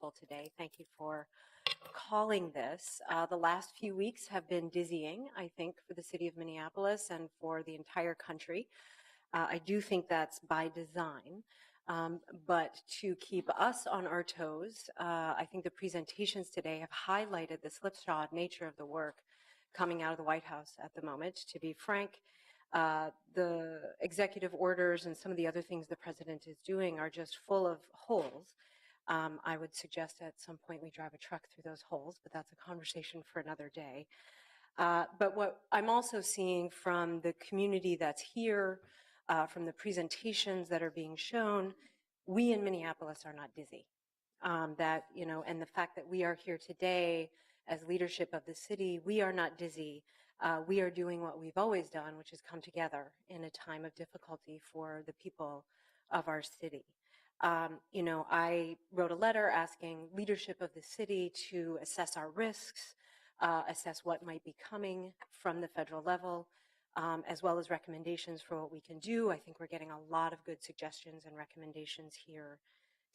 useful today. Thank you for calling this. The last few weeks have been dizzying, I think, for the city of Minneapolis and for the entire country. I do think that's by design. But to keep us on our toes, I think the presentations today have highlighted the slipshod nature of the work coming out of the White House at the moment. To be frank, the executive orders and some of the other things the president is doing are just full of holes. I would suggest at some point we drive a truck through those holes, but that's a conversation for another day. But what I'm also seeing from the community that's here, from the presentations that are being shown, we in Minneapolis are not dizzy. And the fact that we are here today as leadership of the city, we are not dizzy. We are doing what we've always done, which is come together in a time of difficulty for the people of our city. I wrote a letter asking leadership of the city to assess our risks, assess what might be coming from the federal level, as well as recommendations for what we can do. I think we're getting a lot of good suggestions and recommendations here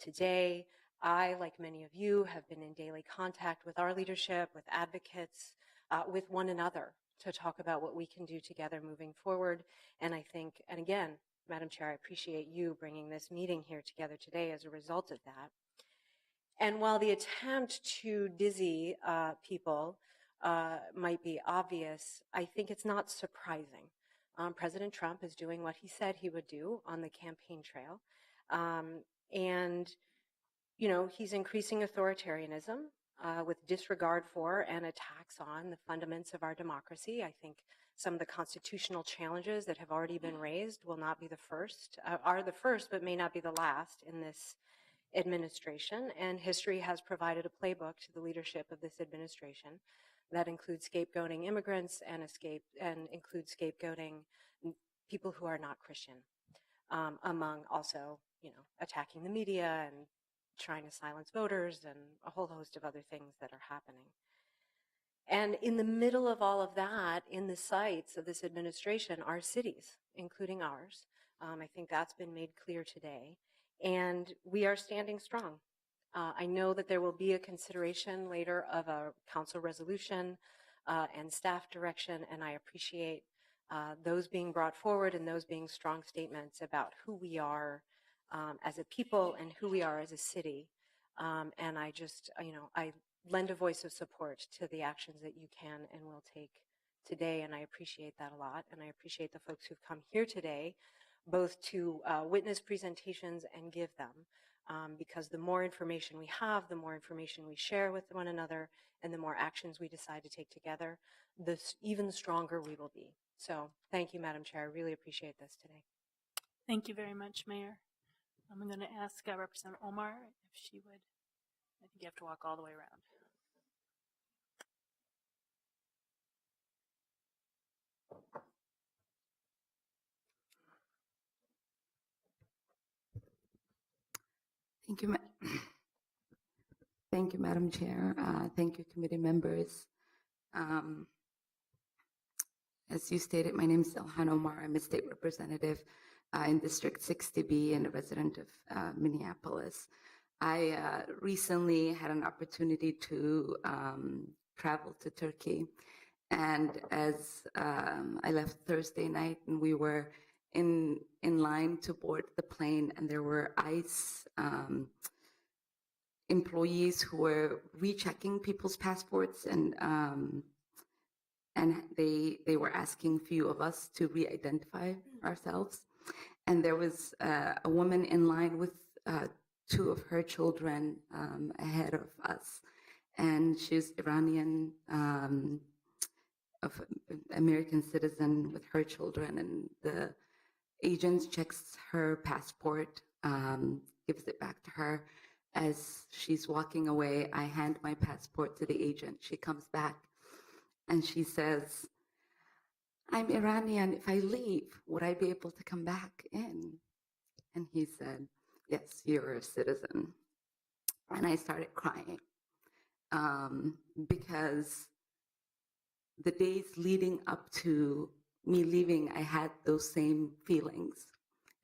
today. I, like many of you, have been in daily contact with our leadership, with advocates, with one another to talk about what we can do together moving forward. And I think, and again, Madam Chair, I appreciate you bringing this meeting here together today as a result of that. And while the attempt to dizzy people might be obvious, I think it's not surprising. President Trump is doing what he said he would do on the campaign trail. He's increasing authoritarianism with disregard for and attacks on the fundaments of our democracy. I think some of the constitutional challenges that have already been raised will not be the first, are the first, but may not be the last in this administration. And history has provided a playbook to the leadership of this administration that includes scapegoating immigrants and includes scapegoating people who are not Christian, among also, attacking the media and trying to silence voters and a whole host of other things that are happening. And in the middle of all of that, in the sights of this administration, are cities, including ours. I think that's been made clear today. And we are standing strong. I know that there will be a consideration later of a council resolution and staff direction, and I appreciate those being brought forward and those being strong statements about who we are as a people and who we are as a city. And I just, I lend a voice of support to the actions that you can and will take today, and I appreciate that a lot. And I appreciate the folks who've come here today, both to witness presentations and give them, because the more information we have, the more information we share with one another, and the more actions we decide to take together, the even stronger we will be. So thank you, Madam Chair. I really appreciate this today. Thank you very much, Mayor. I'm going to ask Representative Omar if she would. I think you have to walk all the way around. Thank you, Madam Chair. Thank you, committee members. As you stated, my name is Ilhan Omar. I'm a state representative in District 60B and a resident of Minneapolis. I recently had an opportunity to travel to Turkey, and as I left Thursday night, and we were in line to board the plane, and there were ICE employees who were rechecking people's passports, and they were asking few of us to re-identify ourselves. And there was a woman in line with two of her children ahead of us, and she's Iranian, of American citizen with her children, and the agent checks her passport, gives it back to her. As she's walking away, I hand my passport to the agent. She comes back and she says, "I'm Iranian. If I leave, would I be able to come back in?" And he said, "Yes, you're a citizen." And I started crying because the days leading up to me leaving, I had those same feelings.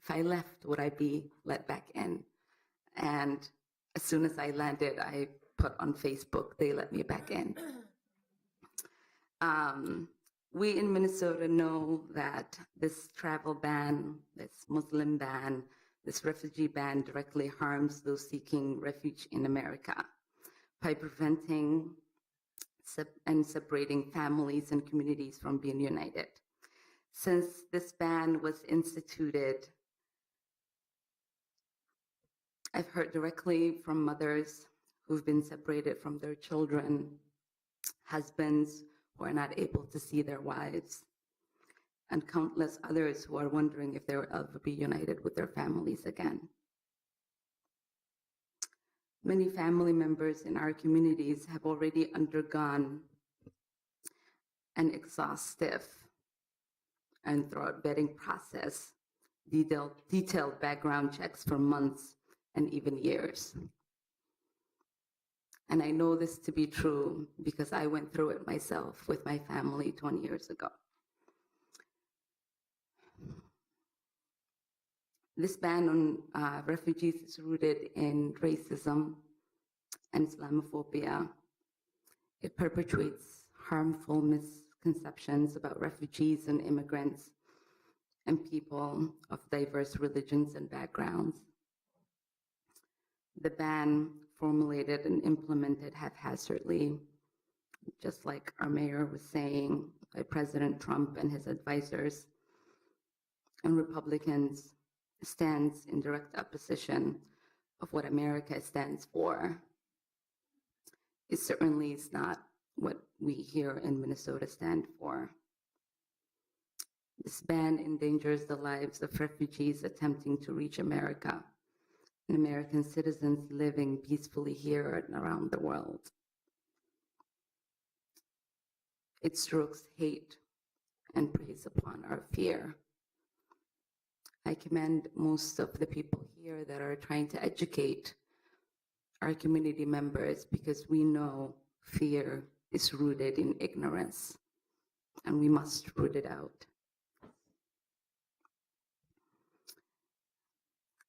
If I left, would I be let back in? And as soon as I landed, I put on Facebook, they let me back in. We in Minnesota know that this travel ban, this Muslim ban, this refugee ban directly harms those seeking refuge in America by preventing and separating families and communities from being united. Since this ban was instituted, I've heard directly from mothers who've been separated from their children, husbands who are not able to see their wives, and countless others who are wondering if they will ever be united with their families again. Many family members in our communities have already undergone an exhaustive and thorough vetting process, detailed background checks for months and even years. And I know this to be true because I went through it myself with my family 20 years ago. This ban on refugees is rooted in racism and Islamophobia. It perpetuates harmful misconceptions about refugees and immigrants and people of diverse religions and backgrounds. The ban, formulated and implemented haphazardly, just like our mayor was saying, by President Trump and his advisors, and Republicans, stands in direct opposition of what America stands for. It certainly is not what we here in Minnesota stand for. This ban endangers the lives of refugees attempting to reach America and American citizens living peacefully here and around the world. It strokes hate and preys upon our fear. I commend most of the people here that are trying to educate our community members because we know fear is rooted in ignorance and we must root it out.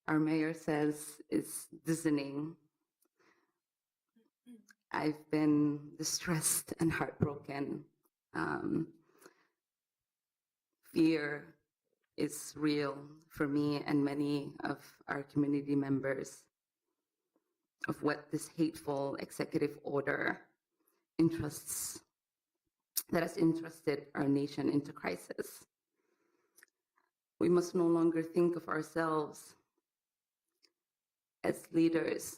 Our mayor says it's dizzying. I've been distressed and heartbroken. Fear is real for me and many of our community members of what this hateful executive order that has entrusted our nation into crisis. We must no longer think of ourselves as leaders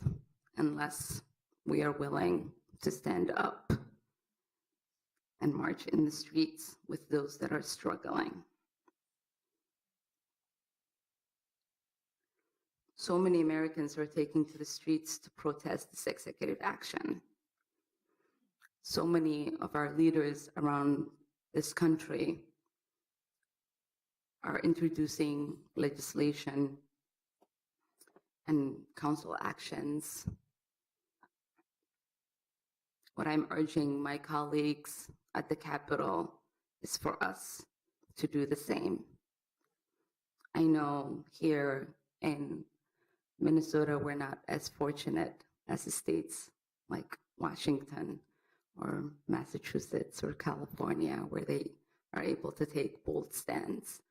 unless we are willing to stand up and march in the streets with those that are struggling. So many Americans are taking to the streets to protest this executive action. So many of our leaders around this country are introducing legislation and council actions. What I'm urging my colleagues at the Capitol is for us to do the same. I know here in Minnesota, we're not as fortunate as the states like Washington or Massachusetts or California, where they are able to take bold stands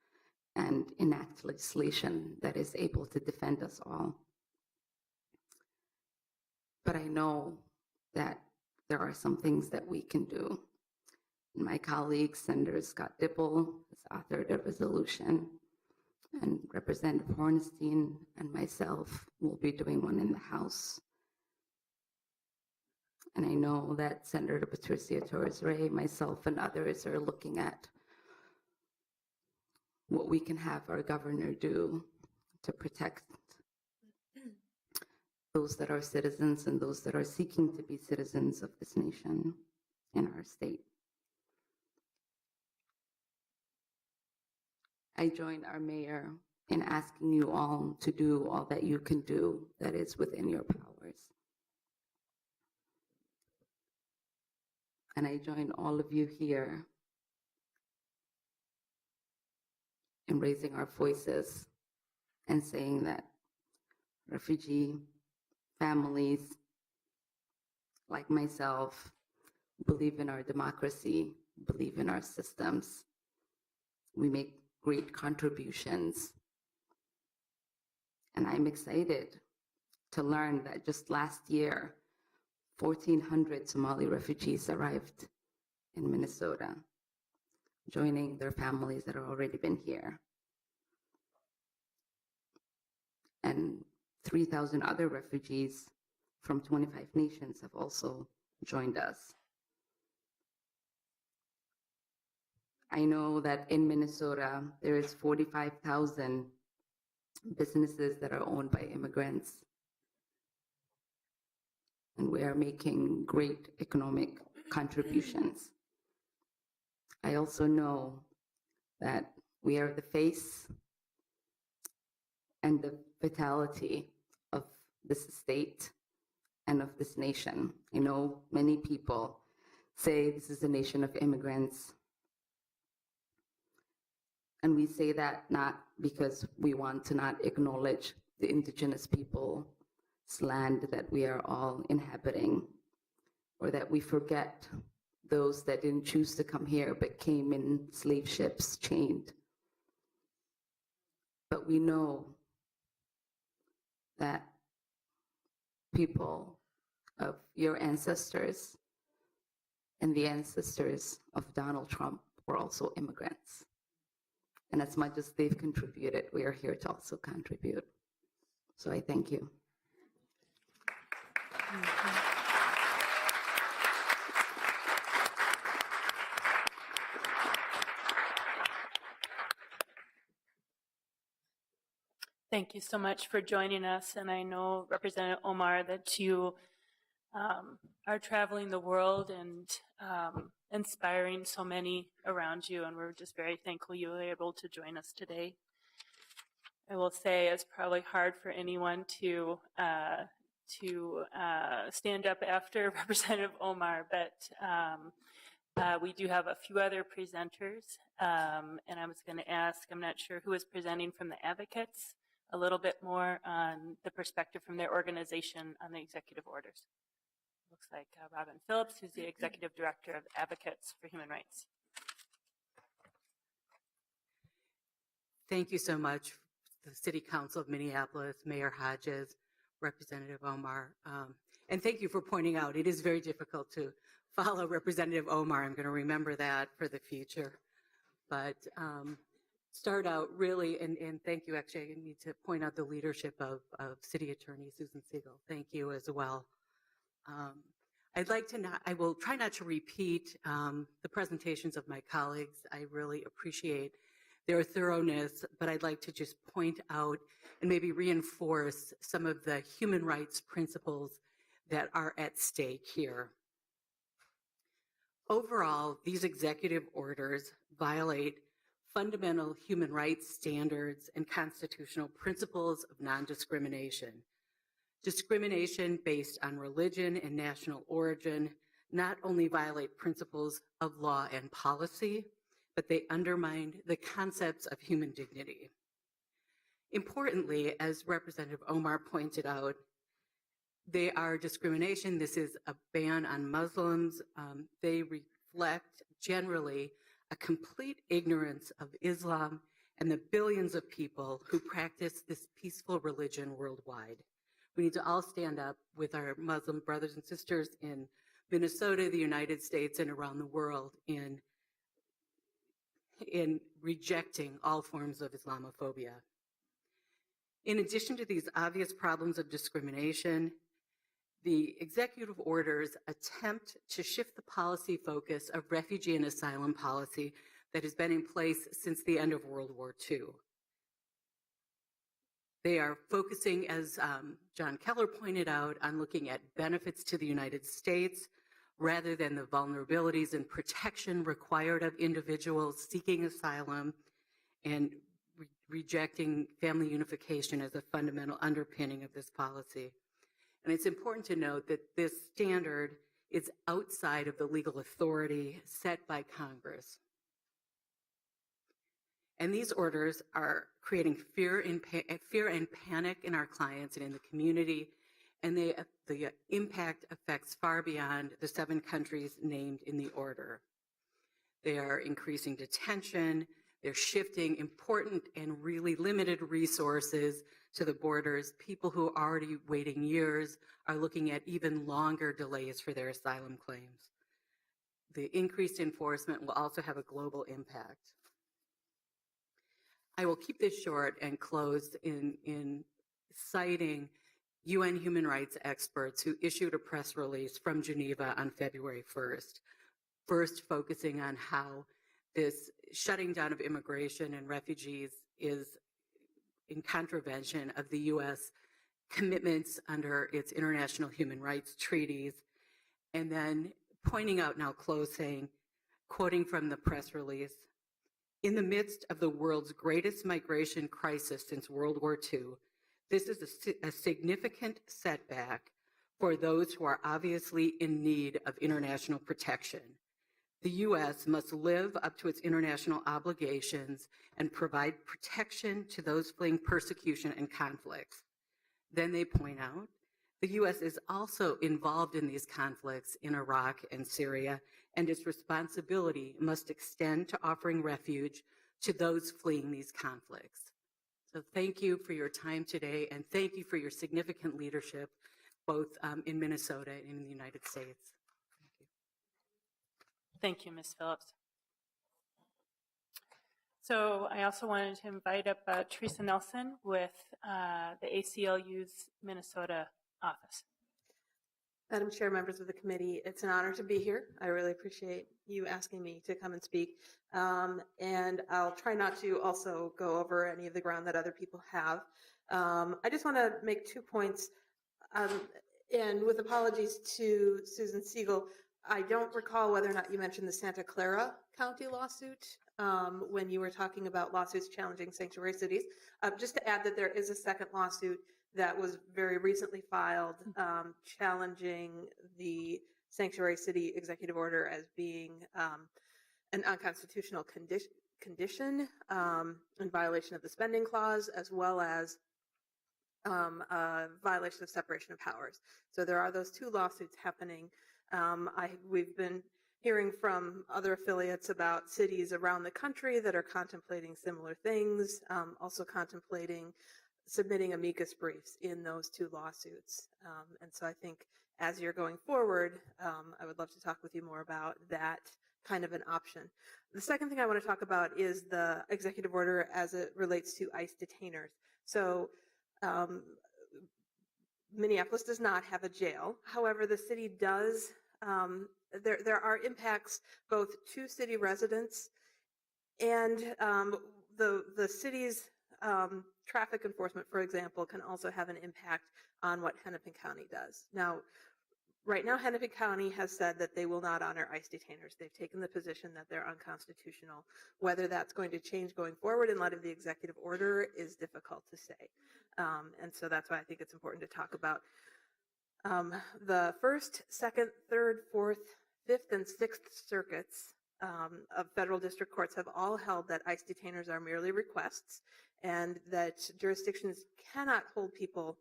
and enact legislation that is able to defend us all. But I know that there are some things that we can do. My colleague, Senator Scott Dibble, has authored a resolution, and Representative Hornstein and myself will be doing one in the House. And I know that Senator Patricia Torres-Ray, myself, and others are looking at what we can have our governor do to protect those that are citizens and those that are seeking to be citizens of this nation in our state. I join our mayor in asking you all to do all that you can do that is within your powers. And I join all of you here in raising our voices and saying that refugee families like myself believe in our democracy, believe in our systems. We make great contributions. And I'm excited to learn that just last year, 1,400 Somali refugees arrived in Minnesota, joining their families that have already been here. And 3,000 other refugees from 25 nations have also joined us. I know that in Minnesota, there is 45,000 businesses that are owned by immigrants. And we are making great economic contributions. I also know that we are the face and the vitality of this state and of this nation. I know many people say this is a nation of immigrants. And we say that not because we want to not acknowledge the indigenous people's land that we are all inhabiting, or that we forget those that didn't choose to come here but came in slave ships chained. But we know that people of your ancestors and the ancestors of Donald Trump were also immigrants. And as much as they've contributed, we are here to also contribute. So I thank you. Thank you so much for joining us. And I know, Representative Omar, that you are traveling the world and inspiring so many around you. And we're just very thankful you were able to join us today. I will say it's probably hard for anyone to stand up after Representative Omar, but we do have a few other presenters. And I was going to ask, I'm not sure who is presenting from the advocates, a little bit more on the perspective from their organization on the executive orders. Looks like Robin Phillips, who's the Executive Director of Advocates for Human Rights. Thank you so much, the City Council of Minneapolis, Mayor Hodges, Representative Omar. And thank you for pointing out it is very difficult to follow Representative Omar. I'm going to remember that for the future. But start out really, and thank you, actually, I need to point out the leadership of City Attorney Susan Siegel. Thank you as well. I will try not to repeat the presentations of my colleagues. I really appreciate their thoroughness, but I'd like to just point out and maybe reinforce some of the human rights principles that are at stake here. Overall, these executive orders violate fundamental human rights standards and constitutional principles of non-discrimination. Discrimination based on religion and national origin not only violate principles of law and policy, but they undermine the concepts of human dignity. Importantly, as Representative Omar pointed out, they are discrimination. This is a ban on Muslims. They reflect generally a complete ignorance of Islam and the billions of people who practice this peaceful religion worldwide. We need to all stand up with our Muslim brothers and sisters in Minnesota, the United States, and around the world in rejecting all forms of Islamophobia. In addition to these obvious problems of discrimination, the executive orders attempt to shift the policy focus of refugee and asylum policy that has been in place since the end of World War II. They are focusing, as John Keller pointed out, on looking at benefits to the United States rather than the vulnerabilities and protection required of individuals seeking asylum, and rejecting family unification as a fundamental underpinning of this policy. And it's important to note that this standard is outside of the legal authority set by Congress. And these orders are creating fear and panic in our clients and in the community, and the impact affects far beyond the 7 countries named in the order. They are increasing detention, they're shifting important and really limited resources to the borders. People who are already waiting years are looking at even longer delays for their asylum claims. The increased enforcement will also have a global impact. I will keep this short and close in citing UN human rights experts who issued a press release from Geneva on February 1st, first focusing on how this shutting down of immigration and refugees is in contravention of the U.S. commitments under its international human rights treaties, and then pointing out, now close, saying, quoting from the press release, "In the midst of the world's greatest migration crisis since World War II, this is a significant setback for those who are obviously in need of international protection. The U.S. must live up to its international obligations and provide protection to those fleeing persecution and conflicts." Then they point out, the U.S. is also involved in these conflicts in Iraq and Syria, and its responsibility must extend to offering refuge to those fleeing these conflicts. So thank you for your time today, and thank you for your significant leadership, both in Minnesota and in the United States. Thank you, Ms. Phillips. So I also wanted to invite up Teresa Nelson with the ACLU's Minnesota office. Madam Chair, members of the committee, it's an honor to be here. I really appreciate you asking me to come and speak. And I'll try not to also go over any of the ground that other people have. I just want to make 2 points. And with apologies to Susan Siegel, I don't recall whether or not you mentioned the Santa Clara County lawsuit when you were talking about lawsuits challenging sanctuary cities. Just to add that there is a second lawsuit that was very recently filed challenging the sanctuary city executive order as being an unconstitutional condition in violation of the spending clause, as well as a violation of separation of powers. So there are those 2 lawsuits happening. We've been hearing from other affiliates about cities around the country that are contemplating similar things, also contemplating submitting amicus briefs in those 2 lawsuits. And so I think as you're going forward, I would love to talk with you more about that kind of an option. The second thing I want to talk about is the executive order as it relates to ICE detainers. So Minneapolis does not have a jail. However, the city does, there are impacts both to city residents and the city's traffic enforcement, for example, can also have an impact on what Hennepin County does. Now, right now, Hennepin County has said that they will not honor ICE detainers. They've taken the position that they're unconstitutional. Whether that's going to change going forward in light of the executive order is difficult to say. And so that's why I think it's important to talk about the 1st, 2nd, 3rd, 4th, 5th, and 6th circuits of federal district courts have all held that ICE detainers are merely requests and that jurisdictions cannot hold people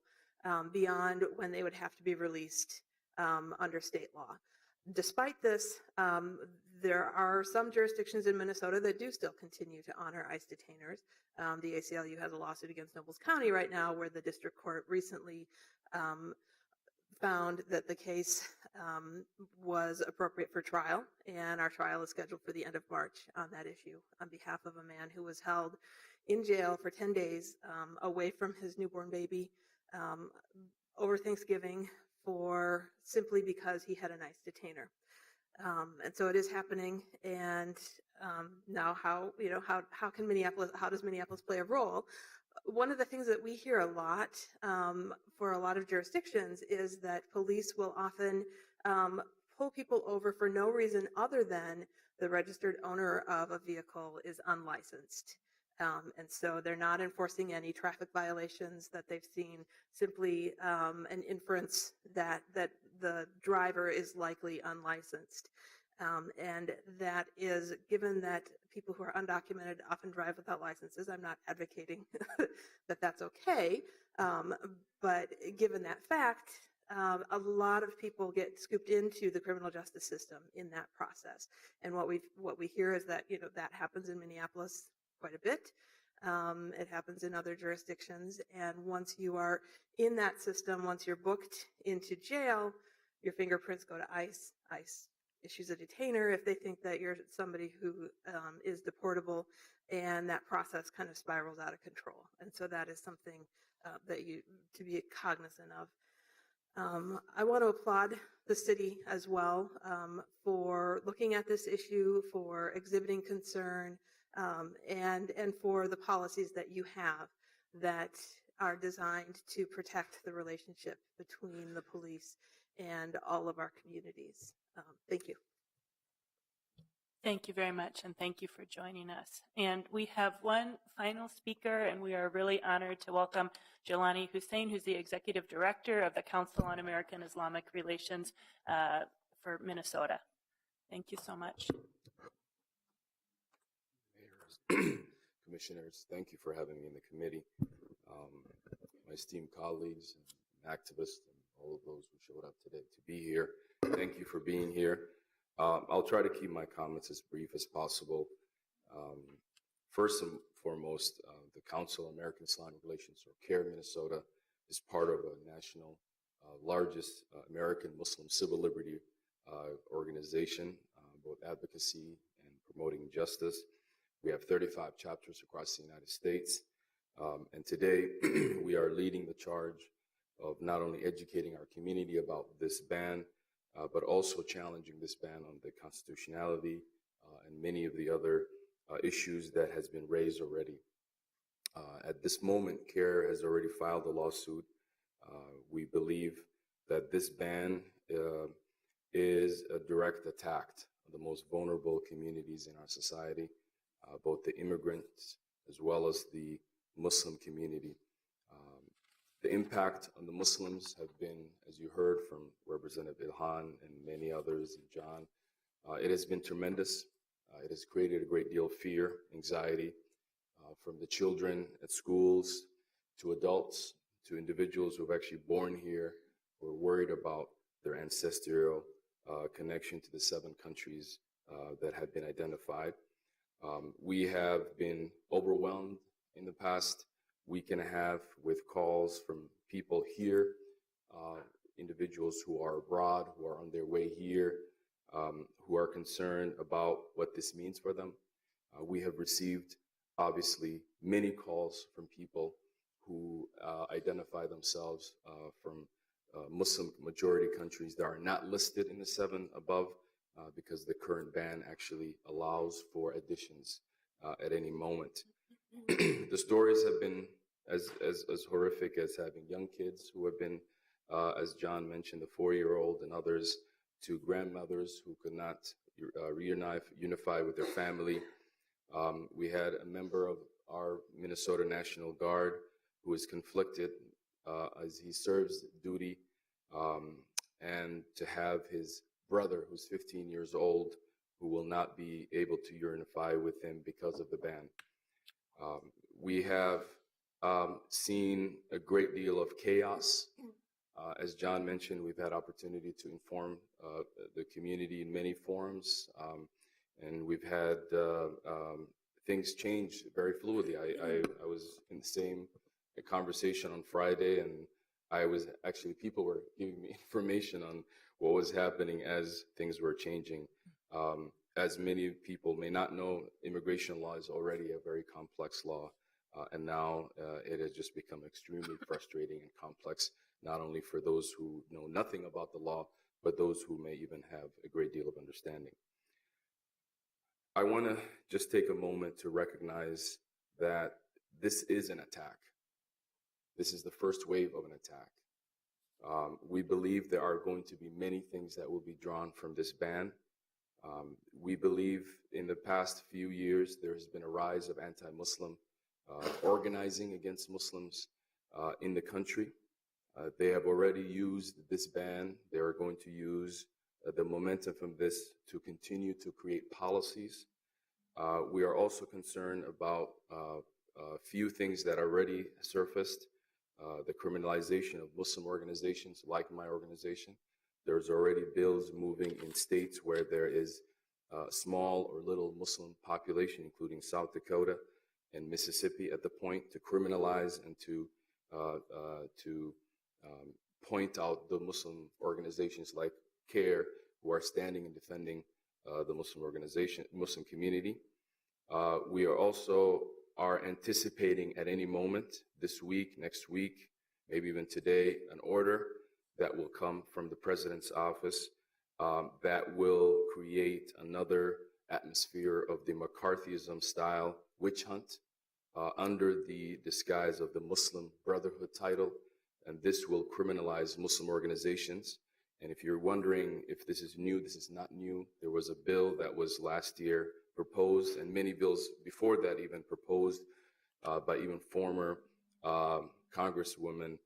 beyond when they would have to be released under state law. Despite this, there are some jurisdictions in Minnesota that do still continue to honor ICE detainers. The ACLU has a lawsuit against Nobles County right now where the district court recently found that the case was appropriate for trial, and our trial is scheduled for the end of March on that issue on behalf of a man who was held in jail for 10 days away from his newborn baby over Thanksgiving for simply because he had an ICE detainer. And so it is happening, and now how does Minneapolis play a role? One of the things that we hear a lot for a lot of jurisdictions is that police will often pull people over for no reason other than the registered owner of a vehicle is unlicensed. And so they're not enforcing any traffic violations that they've seen, simply an inference that the driver is likely unlicensed. And that is, given that people who are undocumented often drive without licenses, I'm not advocating that that's okay, but given that fact, a lot of people get scooped into the criminal justice system in that process. And what we hear is that, that happens in Minneapolis quite a bit. It happens in other jurisdictions. And once you are in that system, once you're booked into jail, your fingerprints go to ICE. ICE issues a detainer if they think that you're somebody who is deportable, and that process kind of spirals out of control. And so that is something that you to be cognizant of. I want to applaud the city as well for looking at this issue, for exhibiting concern, and for the policies that you have that are designed to protect the relationship between the police and all of our communities. Thank you. Thank you very much, and thank you for joining us. And we have one final speaker, and we are really honored to welcome Jelani Hussein, who's the Executive Director of the Council on American Islamic Relations for Minnesota. Thank you so much. Mayors, commissioners, thank you for having me in the committee. My esteemed colleagues and activists and all of those who showed up today to be here, thank you for being here. I'll try to keep my comments as brief as possible. First and foremost, the Council on American Islamic Relations, or CARE Minnesota, is part of a national, largest American Muslim civil liberty organization, both advocacy and promoting justice. We have 35 chapters across the United States. And today, we are leading the charge of not only educating our community about this ban, but also challenging this ban on the constitutionality and many of the other issues that has been raised already. At this moment, CARE has already filed a lawsuit. We believe that this ban is a direct attack on the most vulnerable communities in our society, both the immigrants as well as the Muslim community. The impact on the Muslims have been, as you heard from Representative Ilhan and many others, and John, it has been tremendous. It has created a great deal of fear, anxiety, from the children at schools to adults, to individuals who have actually born here, who are worried about their ancestral connection to the 7 countries that have been identified. We have been overwhelmed in the past week and a half with calls from people here, individuals who are abroad, who are on their way here, who are concerned about what this means for them. We have received, obviously, many calls from people who identify themselves from Muslim majority countries that are not listed in the 7 above because the current ban actually allows for additions at any moment. The stories have been as horrific as having young kids who have been, as John mentioned, the 4-year-old and others, to grandmothers who could not unify with their family. We had a member of our Minnesota National Guard who is conflicted as he serves duty, and to have his brother, who's 15 years old, who will not be able to unify with him because of the ban. We have seen a great deal of chaos. As John mentioned, we've had opportunity to inform the community in many forums, and we've had things change very fluidly. I was in the same conversation on Friday, and people were giving me information on what was happening as things were changing. As many people may not know, immigration law is already a very complex law, and now it has just become extremely frustrating and complex, not only for those who know nothing about the law, but those who may even have a great deal of understanding. I want to just take a moment to recognize that this is an attack. This is the first wave of an attack. We believe there are going to be many things that will be drawn from this ban. We believe in the past few years there has been a rise of anti-Muslim organizing against Muslims in the country. They have already used this ban. They are going to use the momentum from this to continue to create policies. We are also concerned about a few things that already surfaced. the criminalization of Muslim organizations like my organization. There's already bills moving in states where there is a small or little Muslim population, including South Dakota and Mississippi, at the point to criminalize and to point out the Muslim organizations like CARE who are standing and defending the Muslim community. We are also anticipating at any moment this week, next week, maybe even today, an order that will come from the president's office that will create another atmosphere of the McCarthyism-style witch hunt under the disguise of the Muslim Brotherhood title, and this will criminalize Muslim organizations. And if you're wondering if this is new, this is not new. There was a bill that was last year proposed, and many bills before that even proposed by even former congresswomen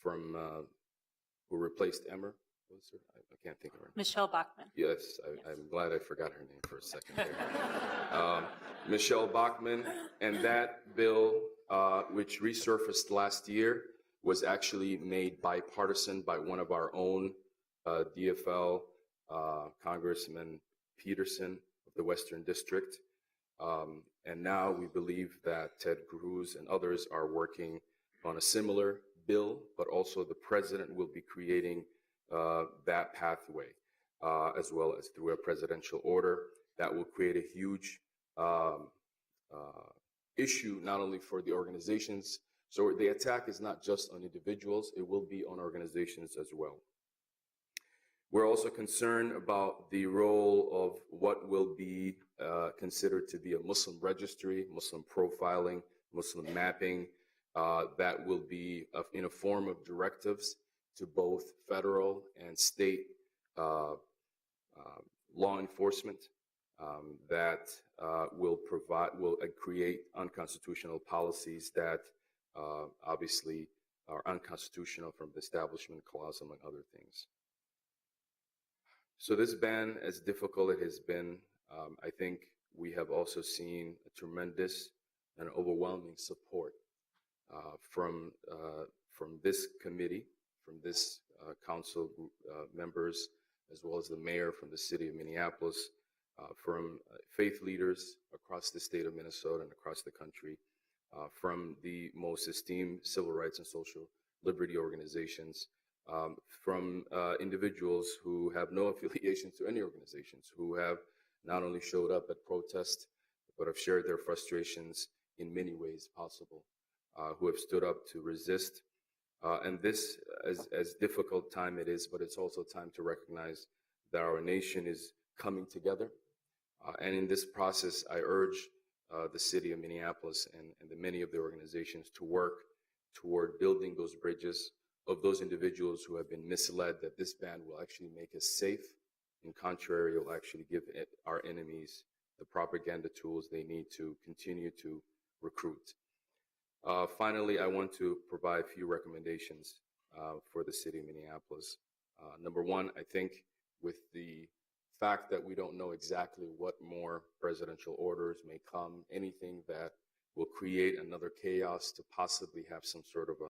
from who replaced Emmer. What was her? I can't think of her name. Michelle Bachmann. Yes, I'm glad I forgot her name for a second there. Michelle Bachmann, and that bill, which resurfaced last year, was actually made bipartisan by one of our own DFL, Congressman Peterson of the Western District. And now we believe that Ted Cruz and others are working on a similar bill, but also the president will be creating that pathway, as well as through a presidential order that will create a huge issue, not only for the organizations. So the attack is not just on individuals, it will be on organizations as well. We're also concerned about the role of what will be considered to be a Muslim registry, Muslim profiling, Muslim mapping, that will be in a form of directives to both federal and state law enforcement that will create unconstitutional policies that obviously are unconstitutional from the Establishment Clause, among other things. So this ban, as difficult it has been, I think we have also seen a tremendous and overwhelming support from this committee, from this council members, as well as the mayor from the city of Minneapolis, from faith leaders across the state of Minnesota and across the country, from the most esteemed civil rights and social liberty organizations, from individuals who have no affiliation to any organizations, who have not only showed up at protests, but have shared their frustrations in many ways possible, who have stood up to resist. And this, as difficult time it is, but it's also time to recognize that our nation is coming together. And in this process, I urge the city of Minneapolis and the many of the organizations to work toward building those bridges of those individuals who have been misled that this ban will actually make us safe. In contrary, it will actually give our enemies the propaganda tools they need to continue to recruit. Finally, I want to provide a few recommendations for the city of Minneapolis. Number one, I think with the fact that we don't know exactly what more presidential orders may come, anything that will create another chaos to possibly have some sort of